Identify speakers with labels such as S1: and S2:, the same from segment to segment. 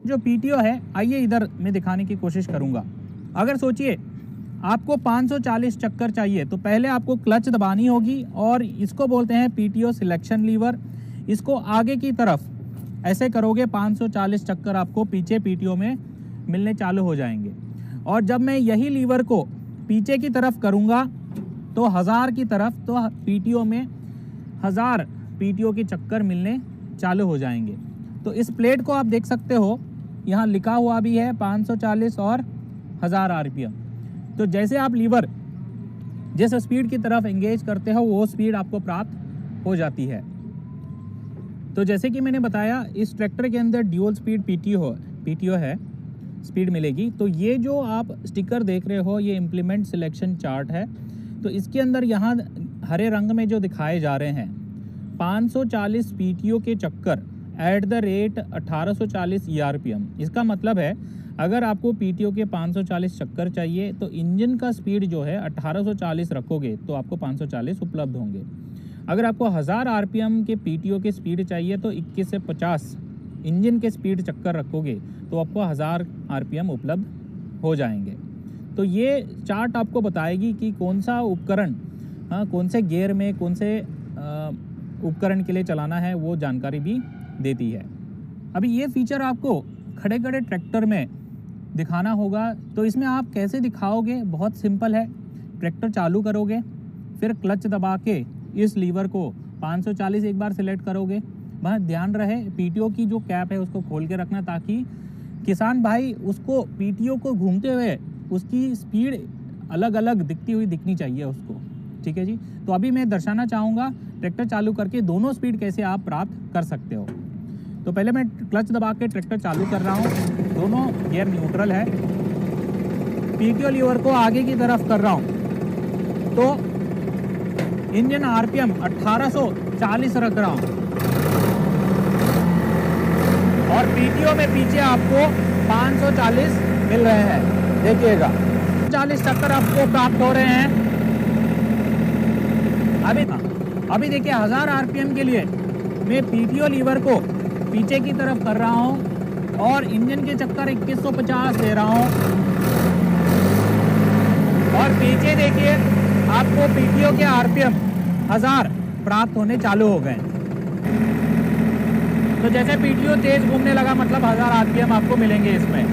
S1: जो पीटीओ है, आइए इधर मैं दिखाने की कोशिश करूँगा। अगर सोचिए आपको 540 चक्कर चाहिए तो पहले आपको क्लच दबानी होगी और इसको बोलते हैं पीटीओ सिलेक्शन लीवर। इसको आगे की तरफ ऐसे करोगे 540 चक्कर आपको पीछे पीटीओ में मिलने चालू हो जाएंगे। और जब मैं यही लीवर को पीछे की तरफ करूँगा तो 1000 की तरफ, तो पीटीओ में 1000 पीटीओ के चक्कर मिलने चालू हो जाएंगे। तो इस प्लेट को आप देख सकते हो, यहाँ लिखा हुआ भी है 540 और 1000 आरपीएम। तो जैसे आप लीवर जिस स्पीड की तरफ एंगेज करते हो वो स्पीड आपको प्राप्त हो जाती है। तो जैसे कि मैंने बताया, इस ट्रैक्टर के अंदर ड्यूल स्पीड पीटीओ है, स्पीड मिलेगी। तो ये जो आप स्टिकर देख रहे हो, ये इम्प्लीमेंट सिलेक्शन चार्ट है। तो इसके अंदर यहाँ हरे रंग में जो दिखाए जा रहे हैं 540 पीटीओ के चक्कर एट द रेट 1840 ईआरपीएम। इसका मतलब है अगर आपको पीटीओ के 540 चक्कर चाहिए तो इंजन का स्पीड जो है 1840 रखोगे तो आपको 540 उपलब्ध होंगे। अगर आपको 1000 आरपीएम के पीटीओ की स्पीड चाहिए तो 21 से 50 इंजन के स्पीड चक्कर रखोगे तो आपको 1000 आरपीएम उपलब्ध हो जाएंगे। तो ये चार्ट आपको बताएगी कि कौन सा उपकरण कौन से गियर में कौन से उपकरण के लिए चलाना है, वो जानकारी भी देती है। अभी ये फीचर आपको खड़े खड़े ट्रैक्टर में दिखाना होगा। तो इसमें आप कैसे दिखाओगे? बहुत सिंपल है। ट्रैक्टर चालू करोगे, फिर क्लच दबा के इस लीवर को 540 एक बार सिलेक्ट करोगे। वह ध्यान रहे पीटीओ की जो कैप है उसको खोल के रखना, ताकि किसान भाई उसको पीटीओ को घूमते हुए उसकी स्पीड अलग अलग दिखनी चाहिए उसको। ठीक है जी। तो अभी मैं दर्शाना चाहूँगा ट्रैक्टर चालू करके दोनों स्पीड कैसे आप प्राप्त कर सकते हो। तो पहले मैं क्लच दबा के ट्रैक्टर चालू कर रहा हूँ, दोनों गियर न्यूट्रल है। पीटीओ लीवर को आगे की तरफ कर रहा हूँ तो इंजन आरपीएम 1840 रख रहा हूँ और पीटीओ में पीछे आपको 540 मिल रहे हैं। देखिएगा 40 चक्कर आपको प्राप्त हो रहे हैं। अभी देखिए 1000 आरपीएम के लिए मैं पीटीओ लीवर को पीछे की तरफ कर रहा हूं और इंजन के चक्कर 2150 दे रहा हूं और पीछे देखिए आपको पीटीओ के आरपीएम 1000 प्राप्त होने चालू हो गए। तो जैसे पीटीओ तेज घूमने लगा मतलब 1000 आरपीएम आपको मिलेंगे इसमें।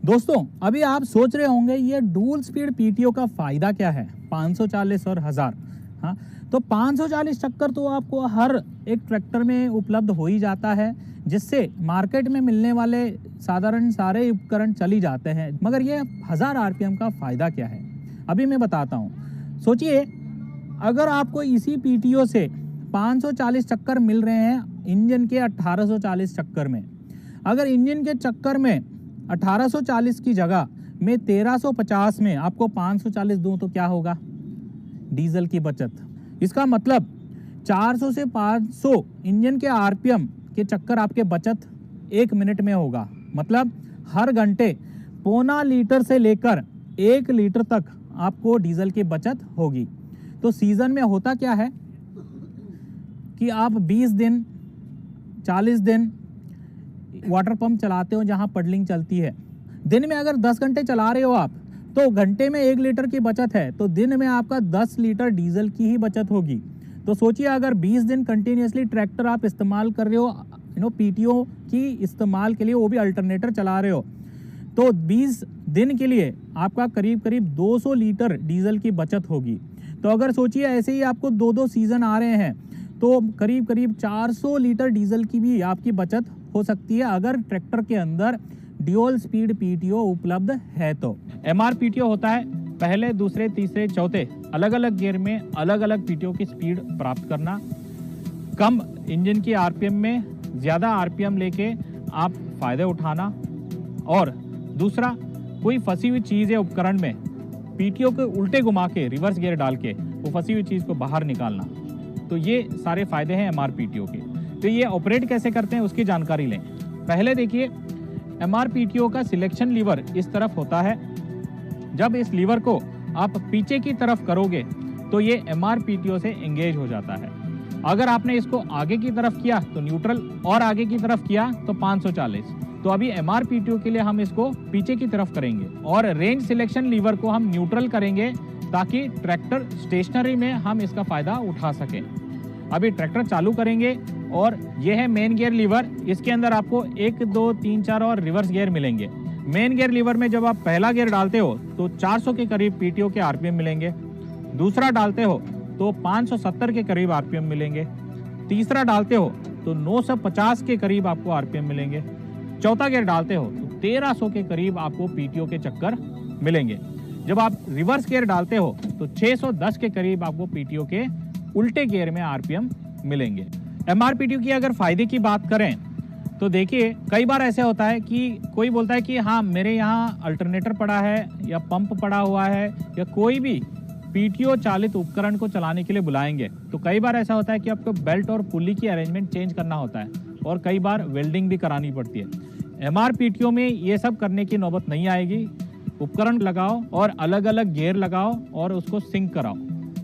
S1: दोस्तों अभी आप सोच रहे होंगे ये डुअल स्पीड पीटीओ का फायदा क्या है, 540 और 1000। हाँ, तो 540 चक्कर तो आपको हर एक ट्रैक्टर में उपलब्ध हो ही जाता है, जिससे मार्केट में मिलने वाले साधारण सारे उपकरण चल ही जाते हैं। मगर ये 1000 आरपीएम का फायदा क्या है, अभी मैं बताता हूँ। सोचिए अगर आपको इसी पीटीओ से 540 चक्कर मिल रहे हैं इंजन के 1840 चक्कर में, अगर इंजन के चक्कर में 1840 की जगह मैं 1350 में आपको 540 दूं तो क्या होगा? डीजल की बचत। इसका मतलब 400 से 500 इंजन के आरपीएम के चक्कर आपके बचत 1 मिनट में होगा। मतलब हर घंटे 0.25 लीटर से लेकर 1 लीटर तक आपको डीजल की बचत होगी। तो सीजन में होता क्या है कि आप 20 दिन 40 दिन वाटर पंप चलाते हो जहां पडलिंग चलती है। दिन में अगर 10 घंटे चला रहे हो आप तो घंटे में 1 लीटर की बचत है, तो दिन में आपका 10 लीटर डीजल की ही बचत होगी। तो सोचिए अगर 20 दिन कंटिन्यूसली ट्रैक्टर आप इस्तेमाल कर रहे हो पीटीओ की इस्तेमाल के लिए, वो भी अल्टरनेटर चला रहे हो, तो 20 दिन के लिए आपका करीब करीब 200 लीटर डीजल की बचत होगी। तो अगर सोचिए ऐसे ही आपको 2-2 सीजन आ रहे हैं तो करीब करीब 400 लीटर डीजल की भी आपकी बचत हो सकती है अगर ट्रैक्टर के अंदर ड्यूल स्पीड पीटीओ उपलब्ध है। तो एमआर पीटीओ होता है पहले, दूसरे, तीसरे, चौथे अलग अलग गियर में अलग अलग पीटीओ की स्पीड प्राप्त करना, कम इंजन की आरपीएम में ज़्यादा आरपीएम लेके आप फायदे उठाना, और दूसरा कोई फंसी हुई चीज़ है उपकरण में पीटीओ को उल्टे घुमा के रिवर्स गियर डाल के वो फंसी हुई चीज़ को बाहर निकालना। तो ये सारे फायदे हैं एमआर पीटीओ के। तो ये ऑपरेट कैसे करते हैं उसकी जानकारी लें। पहले देखिए एमआर पीटीओ का सिलेक्शन लीवर इस तरफ होता है। जब इस लीवर को आप पीछे की तरफ करोगे तो ये एमआर पीटीओ से एंगेज हो जाता है। अगर आपने इसको आगे की तरफ किया तो न्यूट्रल, और आगे की तरफ किया तो 540। तो अभी MRPTO के लिए हम इसको पीछे की तरफ करेंगे और रेंज सिलेक्शन लीवर को हम न्यूट्रल करेंगे ताकि ट्रैक्टर स्टेशनरी में हम इसका फायदा उठा सकें। अभी ट्रैक्टर चालू करेंगे और यह है मेन गियर लीवर। इसके अंदर आपको 1, 2, 3, 4 और रिवर्स गियर मिलेंगे। मेन गियर लीवर में जब आप पहला गियर डालते हो तो 400 के करीब PTO के RPM मिलेंगे। दूसरा डालते हो तो 570 के करीब RPM मिलेंगे। तीसरा डालते हो तो 950 के करीब आपको RPM मिलेंगे। चौथा गियर डालते हो तो 1300 के करीब आपको PTO के चक्कर मिलेंगे। जब आप रिवर्स गियर डालते हो तो 610 के करीब आपको PTO के उल्टे गियर में RPM मिलेंगे। MRPTO की अगर फायदे की बात करें तो देखिए, कई बार ऐसे होता है कि कोई बोलता है कि हाँ मेरे यहाँ अल्टरनेटर पड़ा है या पंप पड़ा हुआ है या कोई भी PTO चालित उपकरण को चलाने के लिए बुलाएंगे, तो कई बार ऐसा होता है कि आपको बेल्ट और पुली की अरेंजमेंट चेंज करना होता है और कई बार वेल्डिंग भी करानी पड़ती है। MRPTO में ये सब करने की नौबत नहीं आएगी। उपकरण लगाओ और अलग अलग गियर लगाओ और उसको सिंक कराओ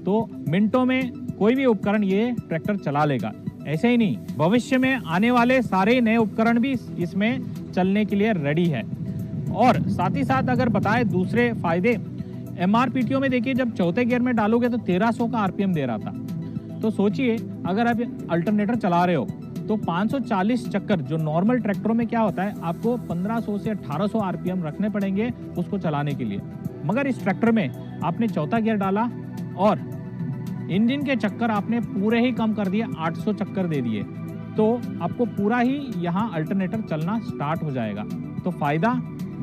S1: तो मिनटों में कोई भी उपकरण ये ट्रैक्टर चला लेगा। ऐसे ही नहीं, भविष्य में आने वाले सारे नए उपकरण भी इसमें चलने के लिए रेडी है। और साथ ही साथ अगर बताए दूसरे फायदे, MRPTO में देखिए जब चौथे गियर में डालोगे तो 1300 का RPM दे रहा था। तो सोचिए अगर आप अल्टरनेटर चला रहे हो तो 540 चक्कर, जो नॉर्मल ट्रैक्टरों में क्या होता है आपको 1500 से 1800 RPM रखने पड़ेंगे उसको चलाने के लिए, मगर इस ट्रैक्टर में आपने चौथा गियर डाला और इंजन के चक्कर आपने पूरे ही कम कर दिए, 800 चक्कर दे दिए, तो आपको पूरा ही यहाँ अल्टरनेटर चलना स्टार्ट हो जाएगा। तो फायदा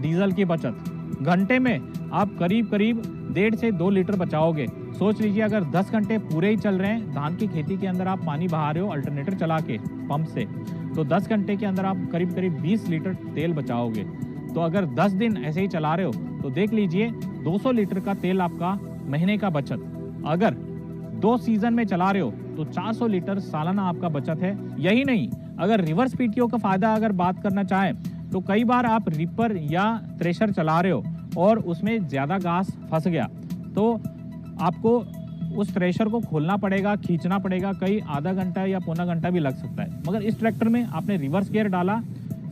S1: डीजल की बचत, घंटे में आप करीब 1.5 से 2 लीटर बचाओगे। सोच लीजिए अगर 10 घंटे पूरे ही चल रहे हैं, धान की खेती के अंदर आप पानी बहा रहे हो अल्टरनेटर चला के पंप से, तो 10 घंटे के अंदर आप करीब 20 लीटर तेल बचाओगे। तो अगर 10 दिन ऐसे ही चला रहे हो तो देख लीजिए 200 लीटर का तेल आपका महीने का बचत। अगर 2 सीजन में चला रहे हो तो 400 लीटर सालाना आपका बचत है। यही नहीं, अगर रिवर्स PTO का फायदा अगर बात करना चाहें तो कई बार आप रिपर या थ्रेशर चला रहे हो और उसमें ज़्यादा घास फंस गया तो आपको उस थ्रेशर को खोलना पड़ेगा, खींचना पड़ेगा, कई आधा घंटा या पौना घंटा भी लग सकता है। मगर इस ट्रैक्टर में आपने रिवर्स गियर डाला,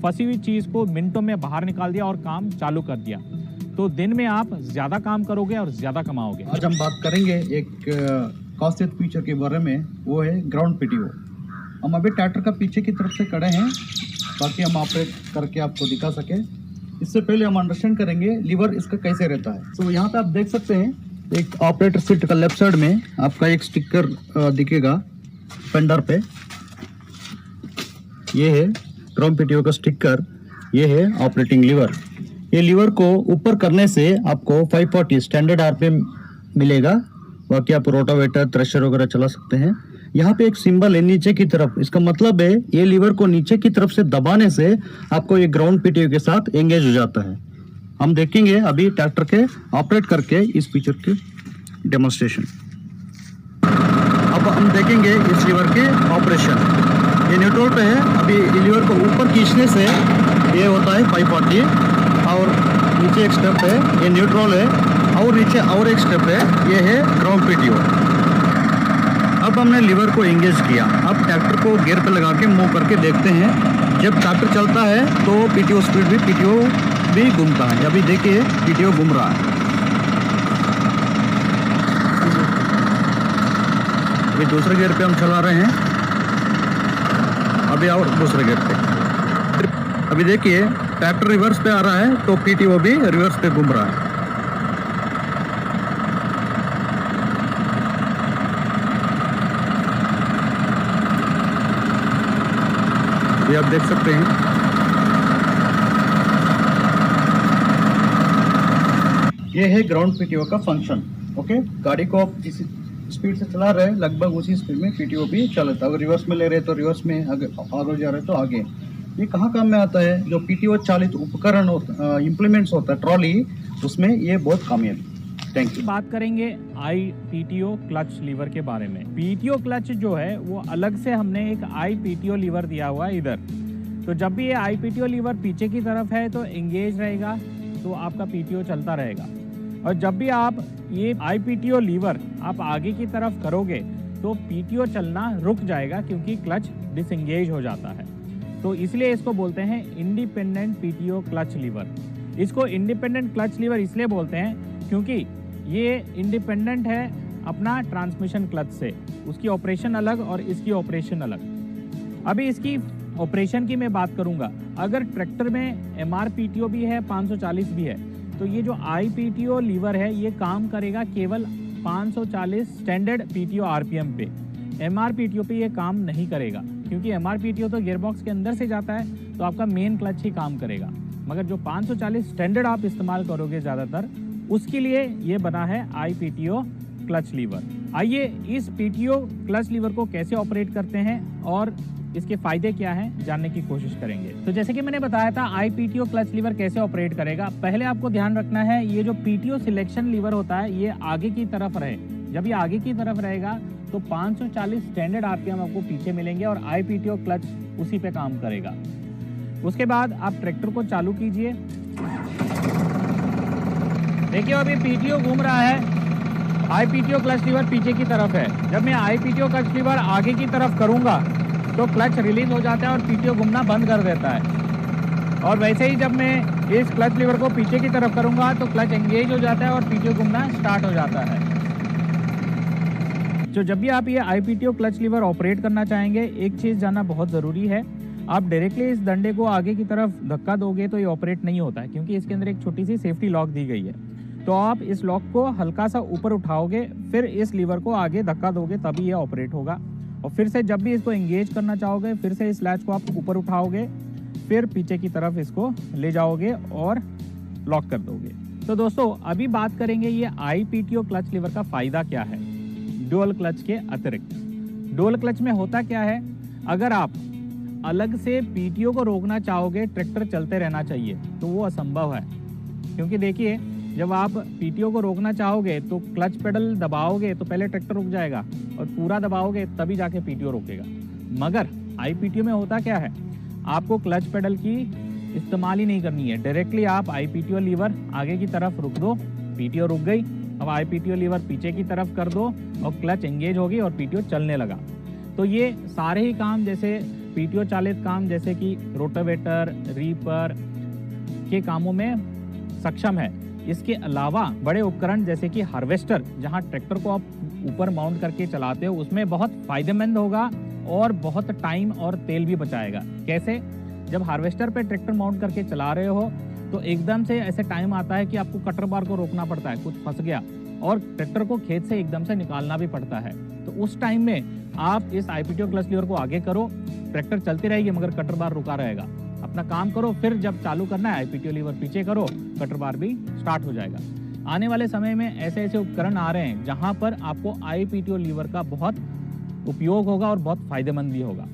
S1: फंसी हुई चीज़ को मिनटों में बाहर निकाल दिया और काम चालू कर दिया, तो दिन में आप ज़्यादा काम करोगे और ज़्यादा कमाओगे।
S2: आज हम बात करेंगे एक खासियत फीचर के बारे में, वो है ग्राउंड PTO। हम अभी ट्रैक्टर का पीछे की तरफ से खड़े हैं ताकि हम ऑपरेट करके आपको दिखा सके। इससे पहले हम अंडरस्टैंड करेंगे लीवर इसका कैसे रहता है। तो यहाँ पे आप देख सकते हैं एक ऑपरेटर सीट का लेफ्ट साइड में आपका एक स्टिकर दिखेगा फेंडर पे, ये है ग्राउंड PTO का स्टिकर, ये है ऑपरेटिंग लीवर। ये लीवर को ऊपर करने से आपको 540 स्टैंडर्ड RPM मिलेगा, बाकी आप रोटावेटर थ्रेशर वगैरह चला सकते हैं। यहाँ पे एक सिंबल है नीचे की तरफ, इसका मतलब है ये लीवर को नीचे की तरफ से दबाने से आपको ये ग्राउंड PTO के साथ एंगेज हो जाता है। हम देखेंगे अभी ट्रैक्टर के ऑपरेट करके इस फीचर की डेमोन्स्ट्रेशन। अब हम देखेंगे इस लीवर के ऑपरेशन। ये न्यूट्रल पे है, अभी लीवर को ऊपर खींचने से ये होता है 540 और नीचे एक स्टेप है, ये न्यूट्रल है, और नीचे और एक स्टेप है, ये है ग्राउंड PTO। अब हमने लीवर को एंगेज किया, अब ट्रैक्टर को गियर पे लगा के मूव करके देखते हैं। जब ट्रैक्टर चलता है तो PTO स्पीड भी PTO भी घूमता है। अभी देखिए PTO घूम रहा है। अभी दूसरे गियर पे हम चला रहे हैं, अभी और दूसरे गियर पे। अभी देखिए ट्रैक्टर रिवर्स पे आ रहा है तो PTO भी रिवर्स पे घूम रहा है। ये आप देख सकते हैं। ये है ग्राउंड PTO का फंक्शन। ओके, गाड़ी को आप जिस स्पीड से चला रहे हैं लगभग उसी स्पीड में PTO भी चलता है। अगर रिवर्स में ले रहे हैं तो रिवर्स में, आगे जा रहे हैं तो आगे। ये कहाँ काम में आता है? जो PTO चालित उपकरण इम्प्लीमेंट्स होता है ट्रॉली, उसमें ये बहुत कामयाब है। Thank you.
S1: बात करेंगे IPTO क्लच लीवर के बारे में। PTO क्लच जो है वो अलग से हमने एक IPTO लीवर दिया हुआ है इधर। तो जब भी ये IPTO लीवर पीछे की तरफ है तो एंगेज रहेगा, तो आपका PTO चलता रहेगा। और जब भी आप ये IPTO लीवर आप आगे की तरफ करोगे तो पीटीओ चलना रुक जाएगा क्योंकि क्लच डिसएंगेज हो जाता है। तो इसलिए इसको बोलते हैं इंडिपेंडेंट पीटीओ क्लच लीवर। इसको इंडिपेंडेंट क्लच लीवर इसलिए बोलते हैं क्योंकि ये इंडिपेंडेंट है अपना ट्रांसमिशन क्लच से, उसकी ऑपरेशन अलग और इसकी ऑपरेशन अलग। अभी इसकी ऑपरेशन की मैं बात करूंगा। अगर ट्रैक्टर में एमआर पीटीओ भी है, 540 भी है, तो ये जो आई पीटीओ लीवर है ये काम करेगा केवल 540 स्टैंडर्ड पीटीओ आरपीएम पे। एमआर पीटीओ पे ये काम नहीं करेगा क्योंकि एमआर पीटीओ तो गियरबॉक्स के अंदर से जाता है, तो आपका मेन क्लच ही काम करेगा। मगर जो 540 स्टैंडर्ड आप इस्तेमाल करोगे ज़्यादातर, उसके लिए ये बना है आई पीटीओ क्लच लीवर। आइए इस पीटीओ क्लच लीवर को कैसे ऑपरेट करते हैं और इसके फायदे क्या हैं जानने की कोशिश करेंगे। तो जैसे कि मैंने बताया था आई पीटीओ क्लच लीवर कैसे ऑपरेट करेगा। पहले आपको ध्यान रखना है ये जो पीटीओ सिलेक्शन लीवर होता है ये आगे की तरफ रहे। जब ये आगे की तरफ रहेगा तो 540 स्टैंडर्ड आरपीएम आपको पीछे मिलेंगे और आई पीटीओ क्लच उसी पे काम करेगा। उसके बाद आप ट्रैक्टर को चालू कीजिए। देखिए अभी पीटीओ घूम रहा है, आई पीटीओ क्लच लीवर पीछे की तरफ है। जब मैं आई पीटीओ क्लच लीवर आगे की तरफ करूंगा तो क्लच रिलीज हो जाता है और पीटीओ घूमना बंद कर देता है। और वैसे ही जब मैं इस क्लच लीवर को पीछे की तरफ करूंगा तो क्लच एंगेज हो जाता है और पीटीओ घूमना स्टार्ट हो जाता है। तो जब भी आप ये आई पीटीओ क्लच लीवर ऑपरेट करना चाहेंगे, एक चीज़ जानना बहुत ज़रूरी है। आप डायरेक्टली इस डंडे को आगे की तरफ धक्का दोगे तो ये ऑपरेट नहीं होता है क्योंकि इसके अंदर एक छोटी सी सेफ्टी लॉक दी गई है। तो आप इस लॉक को हल्का सा ऊपर उठाओगे, फिर इस लीवर को आगे धक्का दोगे तभी ये ऑपरेट होगा। और फिर से जब भी इसको एंगेज करना चाहोगे, फिर से इस लैच को आप ऊपर उठाओगे, फिर पीछे की तरफ इसको ले जाओगे और लॉक कर दोगे। तो दोस्तों अभी बात करेंगे ये आई पीटीओ क्लच लीवर का फ़ायदा क्या है डुअल क्लच के अतिरिक्त। डुअल क्लच में होता क्या है, अगर आप अलग से पीटीओ को रोकना चाहोगे, ट्रैक्टर चलते रहना चाहिए, तो वो असंभव है। क्योंकि देखिए जब आप पीटीओ को रोकना चाहोगे तो क्लच पेडल दबाओगे तो पहले ट्रैक्टर रुक जाएगा और पूरा दबाओगे तभी जाके पीटीओ रोकेगा। मगर आई पीटीओ में होता क्या है, आपको क्लच पेडल की इस्तेमाल ही नहीं करनी है। डायरेक्टली आप आई पीटीओ लीवर आगे की तरफ रुक दो, पीटीओ रुक गई। अब आई पीटीओ लीवर पीछे की तरफ कर दो और क्लच एंगेज होगी और पीटीओ चलने लगा। तो ये सारे ही काम जैसे पीटीओ चालित काम जैसे कि रोटावेटर, रीपर के कामों में सक्षम है। इसके अलावा बड़े उपकरण जैसे कि हार्वेस्टर, जहां ट्रैक्टर को आप ऊपर माउंट करके चलाते हो, उसमें बहुत फायदेमंद होगा और बहुत टाइम और तेल भी बचाएगा। कैसे? जब हार्वेस्टर पे ट्रैक्टर माउंट करके चला रहे हो तो एकदम से ऐसे टाइम आता है कि आपको कटर बार को रोकना पड़ता है, कुछ फंस गया और ट्रैक्टर को खेत से एकदम से निकालना भी पड़ता है। तो उस टाइम में आप इस आई पीटीओ क्लच लीवर को आगे करो, ट्रैक्टर चलती रहेगी मगर कटर बार रुका रहेगा। अपना काम करो, फिर जब चालू करना है आई पीटीओ लीवर पीछे करो, कटर बार भी स्टार्ट हो जाएगा। आने वाले समय में ऐसे ऐसे उपकरण आ रहे हैं जहां पर आपको आई पीटीओ लीवर का बहुत उपयोग होगा और बहुत फायदेमंद भी होगा।